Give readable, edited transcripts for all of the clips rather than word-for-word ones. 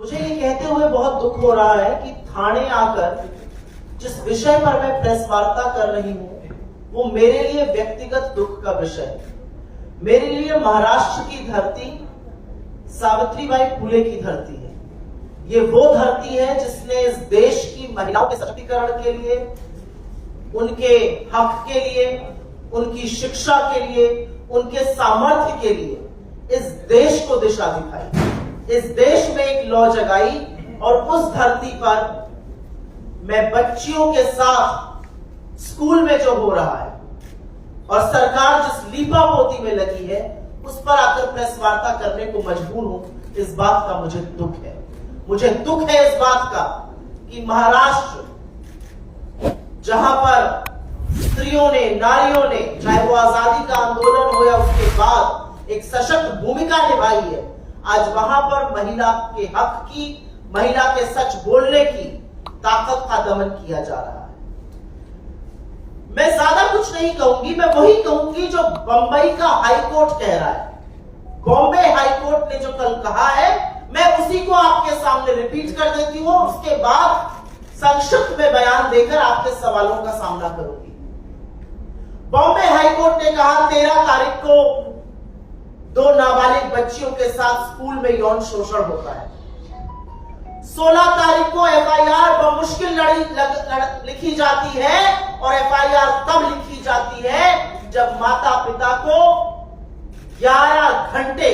मुझे ये कहते हुए बहुत दुख हो रहा है कि थाने आकर जिस विषय पर मैं प्रेस वार्ता कर रही हूं वो मेरे लिए व्यक्तिगत दुख का विषय है। मेरे लिए महाराष्ट्र की धरती सावित्रीबाई फुले की धरती है। ये वो धरती है जिसने इस देश की महिलाओं के सशक्तिकरण के लिए, उनके हक के लिए, उनकी शिक्षा के लिए, उनके सामर्थ्य के लिए इस देश को दिशा दिखाई, इस देश में एक लौ जगाई। और उस धरती पर मैं बच्चियों के साथ स्कूल में जो हो रहा है और सरकार जिस लीपापोती में लगी है उस पर आकर प्रेस वार्ता करने को मजबूर हूं, इस बात का मुझे दुख है। मुझे दुख है इस बात का कि महाराष्ट्र, जहां पर स्त्रियों ने, नारियों ने, चाहे वो आजादी का आंदोलन हो या उसके बाद एक सशक्त भूमिका निभाई है, आज वहां पर महिला के हक की, महिला के सच बोलने की ताकत का दमन किया जा रहा है। मैं ज्यादा कुछ नहीं कहूंगी, मैं वही कहूंगी जो बंबई का हाईकोर्ट कह रहा है। बॉम्बे हाईकोर्ट ने जो कल कहा है मैं उसी को आपके सामने रिपीट कर देती हूं, उसके बाद संक्षिप्त में बयान देकर आपके सवालों का सामना करूंगी। बॉम्बे हाईकोर्ट ने कहा 13 तारीख को 2 नाबालिग बच्चियों के साथ स्कूल में यौन शोषण होता है। 16 तारीख को एफआईआर बमुश्किल लिखी जाती है और एफआईआर तब लिखी जाती है जब माता पिता को 11 घंटे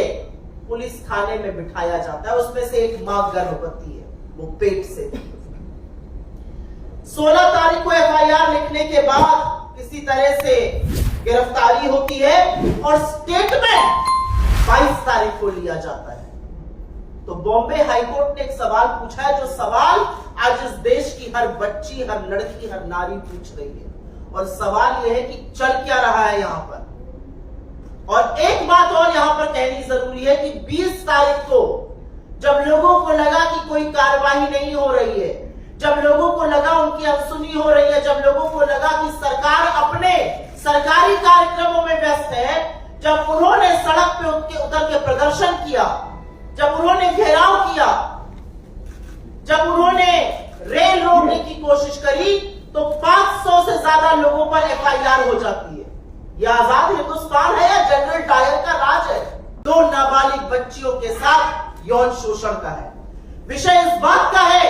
पुलिस थाने में बिठाया जाता है। उसमें से एक मां गर्भवती है, वो पेट से। 16 तारीख को एफआईआर लिखने के बाद किसी तरह से गिरफ्तारी होती है और स्टेटमेंट 22 तारीख को लिया जाता है। तो बॉम्बे हाईकोर्ट ने एक सवाल पूछा है, जो सवाल आज इस देश की हर बच्ची, हर लड़की, हर नारी पूछ रही है। और सवाल यह है कि चल क्या रहा है यहां पर। और एक बात और यहां पर कहनी जरूरी है कि 20 तारीख को जब लोगों को लगा कि कोई कार्रवाई नहीं हो रही है, जब लोगों को लगा उनकी अनसुनी हो रही है, जब लोगों को लगा कि सरकार अपने सरकारी कार्यक्रमों में व्यस्त है, जब उन्होंने सड़क पे उतर के प्रदर्शन किया, जब उन्होंने घेराव किया, जब उन्होंने रेल रोकने की कोशिश करी, तो 500 से ज्यादा लोगों पर एफआईआर हो जाती है। यह आजाद हिंदुस्तान है या जनरल डायर का राज है? 2 नाबालिग बच्चियों के साथ यौन शोषण का है। विषय इस बात का है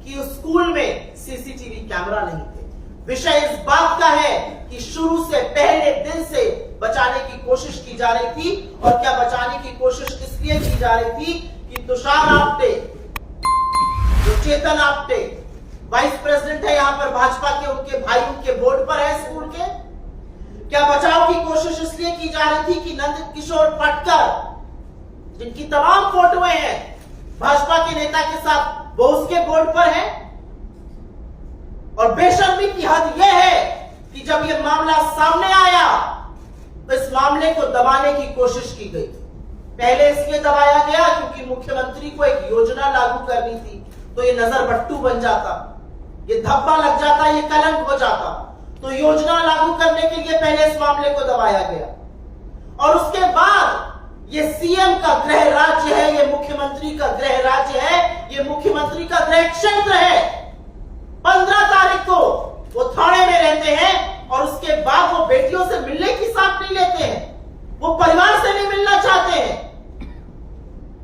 कि उस स्कूल में सीसीटीवी कैमरा नहीं थे। विषय इस बात का है कि शुरू से, पहले दिन से बचाने की कोशिश की जा रही थी। और क्या बचाने की कोशिश इसलिए की जा रही थी कि तुषार आप्टे, जो चेतन आप्टे वाइस प्रेसिडेंट है यहां पर भाजपा के, उनके भाई उनके बोर्ड पर है स्कूल के। क्या बचाव की कोशिश इसलिए की जा रही थी कि नंद किशोर पटकर, जिनकी तमाम फोटोएं हैं भाजपा के नेता के साथ, वो उसके बोर्ड पर है। और बेशर्मी की हद यह है कि जब यह मामला सामने आया तो इस मामले को दबाने की कोशिश की गई। पहले इसलिए दबाया गया क्योंकि मुख्यमंत्री को एक योजना लागू करनी थी, तो ये नजर बट्टू बन जाता, ये धब्बा लग जाता, ये कलंक हो जाता। तो योजना लागू करने के लिए पहले इस मामले को दबाया गया। और उसके बाद ये सीएम का गृह राज्य है, ये मुख्यमंत्री का गृह राज्य है, ये मुख्यमंत्री का गृह क्षेत्र है। 15 तारीख को वो थाने में रहते हैं और उसके बाद वो बेटियों से मिलने की साथ नहीं लेते हैं, वो परिवार से नहीं मिलना चाहते हैं,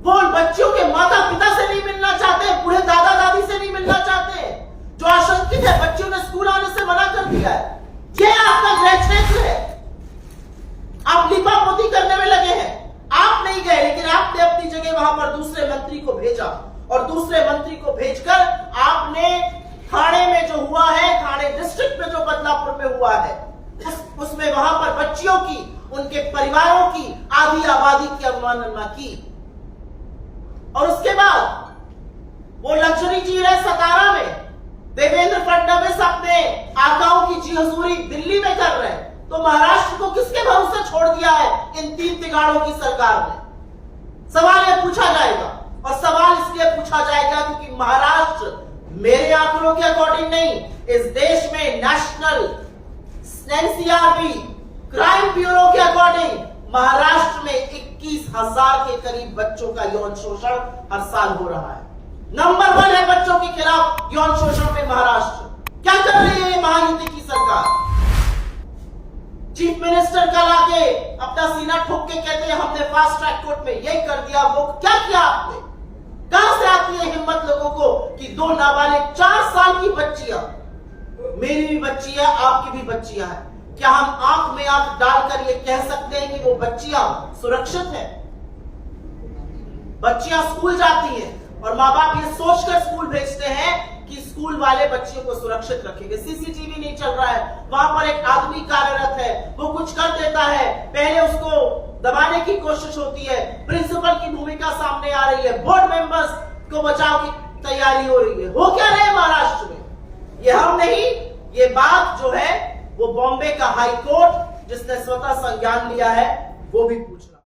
वो बच्चियों के माता पिता से नहीं मिलना चाहते हैं, बूढ़े दादा दादी से नहीं मिलना चाहते हैं, जो आशंकित है। बच्चियों ने स्कूल आने से मना कर दिया है। ये आपका गृह क्षेत्र है। आप लिपापोती करने में लगे हैं। आप नहीं गए, लेकिन आपने अपनी जगह वहां पर दूसरे मंत्री को भेजा और दूसरे मंत्री को भेजकर आपने थाने में जो हुआ है, थाने डिस्ट्रिक्ट में जो बदलापुर में हुआ है, उसमें वहां पर बच्चियों की, उनके परिवारों की, आधी आबादी की अवमानना की। और उसके बाद वो लग्जरी जी रहे सतारा में, देवेंद्र फडणवीस अपने आकाओं की जी हजूरी दिल्ली में कर रहे हैं। तो महाराष्ट्र को किसके भरोसे छोड़ दिया है इन 3 तिगाड़ों की सरकार ने? सवाल यह पूछा जाएगा। और सवाल इसलिए पूछा जाएगा क्योंकि महाराष्ट्र, मेरे आंकड़ों के अकॉर्डिंग नहीं, इस देश में नेशनल एनसीआरबी क्राइम ब्यूरो के अकॉर्डिंग महाराष्ट्र में 21,000 के करीब बच्चों का यौन शोषण हर साल हो रहा है। नंबर 1 है बच्चों के खिलाफ यौन शोषण में महाराष्ट्र। क्या कर रही है ये महायुति की सरकार? चीफ मिनिस्टर कल आके अपना सीना ठोक के कहते हैं हमने फास्ट ट्रैक कोर्ट में ये कर दिया, वो क्या किया आपने? कहां से आती है हिम्मत लोगों को कि 2 नाबालिग 4 साल की बच्चियां, मेरी भी बच्ची है, आपकी भी बच्चियां हैं, क्या हम आंख में आंख डालकर ये कह सकते हैं कि वो बच्चियां सुरक्षित हैं? बच्चियां स्कूल जाती हैं और माँ बाप ये सोचकर स्कूल भेजते हैं कि स्कूल वाले बच्चियों को सुरक्षित रखेंगे। सीसीटीवी नहीं चल रहा है, वहां पर एक आदमी कार्यरत है, वो कुछ कर देता है, पहले उसको दबाने की कोशिश होती है, प्रिंसिपल की भूमिका सामने आ रही है, बोर्ड मेंबर्स को बचाव की तैयारी हो रही है। हो क्या रहे हैं महाराष्ट्र में? ये हम नहीं, ये बात जो है वो बॉम्बे का हाई कोर्ट जिसने स्वतः संज्ञान लिया है वो भी पूछ रहा है।